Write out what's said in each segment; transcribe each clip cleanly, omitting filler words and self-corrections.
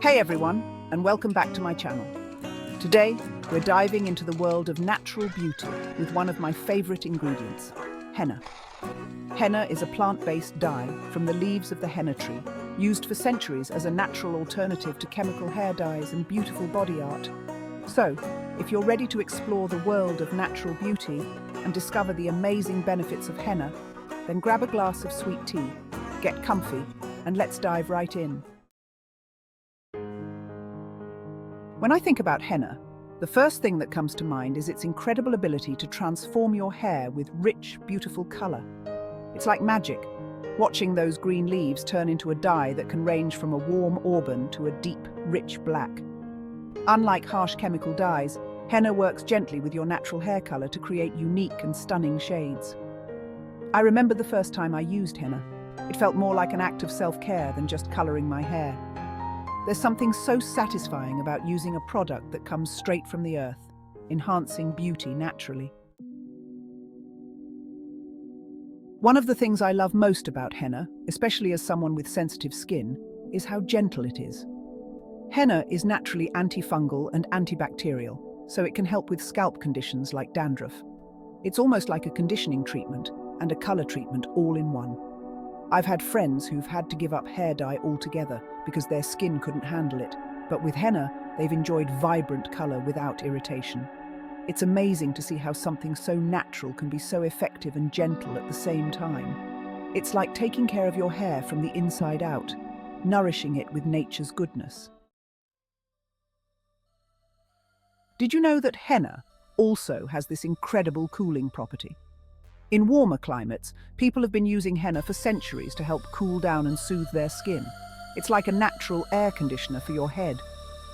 Hey everyone, and welcome back to my channel. Today, we're diving into the world of natural beauty with one of my favorite ingredients, henna. Henna is a plant-based dye from the leaves of the henna tree, used for centuries as a natural alternative to chemical hair dyes and beautiful body art. So, if you're ready to explore the world of natural beauty and discover the amazing benefits of henna, then grab a glass of sweet tea, get comfy, and let's dive right in. When I think about henna, the first thing that comes to mind is its incredible ability to transform your hair with rich, beautiful color. It's like magic, watching those green leaves turn into a dye that can range from a warm auburn to a deep, rich black. Unlike harsh chemical dyes, henna works gently with your natural hair color to create unique and stunning shades. I remember the first time I used henna. It felt more like an act of self-care than just coloring my hair. There's something so satisfying about using a product that comes straight from the earth, enhancing beauty naturally. One of the things I love most about henna, especially as someone with sensitive skin, is how gentle it is. Henna is naturally antifungal and antibacterial, so it can help with scalp conditions like dandruff. It's almost like a conditioning treatment and a color treatment all in one. I've had friends who've had to give up hair dye altogether because their skin couldn't handle it, but with henna, they've enjoyed vibrant color without irritation. It's amazing to see how something so natural can be so effective and gentle at the same time. It's like taking care of your hair from the inside out, nourishing it with nature's goodness. Did you know that henna also has this incredible cooling property? In warmer climates, people have been using henna for centuries to help cool down and soothe their skin. It's like a natural air conditioner for your head.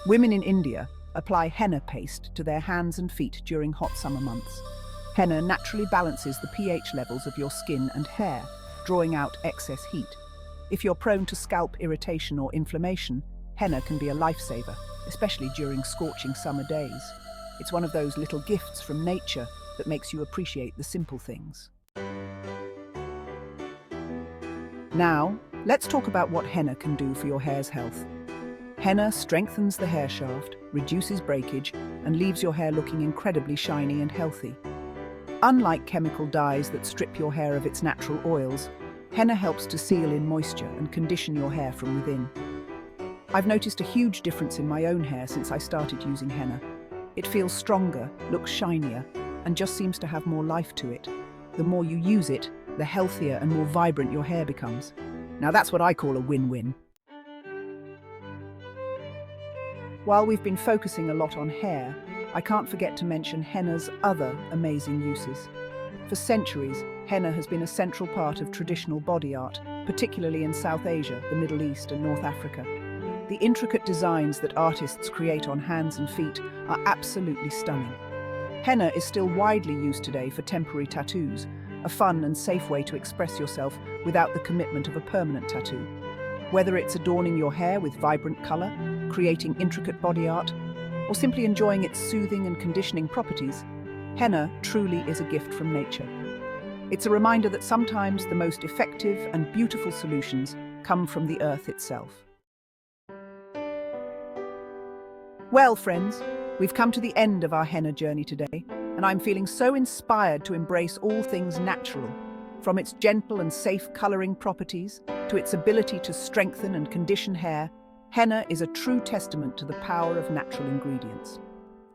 Women in India apply henna paste to their hands and feet during hot summer months. Henna naturally balances the pH levels of your skin and hair, drawing out excess heat. If you're prone to scalp irritation or inflammation, henna can be a lifesaver, especially during scorching summer days. It's one of those little gifts from nature that makes you appreciate the simple things. Now, let's talk about what henna can do for your hair's health. Henna strengthens the hair shaft, reduces breakage, and leaves your hair looking incredibly shiny and healthy. Unlike chemical dyes that strip your hair of its natural oils, henna helps to seal in moisture and condition your hair from within. I've noticed a huge difference in my own hair since I started using henna. It feels stronger, looks shinier, and just seems to have more life to it. The more you use it, the healthier and more vibrant your hair becomes. Now that's what I call a win-win. While we've been focusing a lot on hair, I can't forget to mention henna's other amazing uses. For centuries, henna has been a central part of traditional body art, particularly in South Asia, the Middle East, and North Africa. The intricate designs that artists create on hands and feet are absolutely stunning. Henna is still widely used today for temporary tattoos, a fun and safe way to express yourself without the commitment of a permanent tattoo. Whether it's adorning your hair with vibrant color, creating intricate body art, or simply enjoying its soothing and conditioning properties, henna truly is a gift from nature. It's a reminder that sometimes the most effective and beautiful solutions come from the earth itself. Well, friends, we've come to the end of our henna journey today, and I'm feeling so inspired to embrace all things natural, from its gentle and safe coloring properties to its ability to strengthen and condition hair. Henna is a true testament to the power of natural ingredients.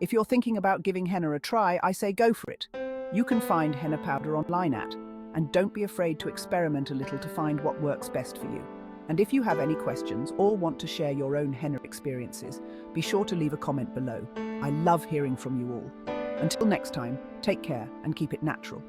If you're thinking about giving henna a try, I say go for it. You can find henna powder online and don't be afraid to experiment a little to find what works best for you. And if you have any questions or want to share your own henna experiences, be sure to leave a comment below. I love hearing from you all. Until next time, take care and keep it natural.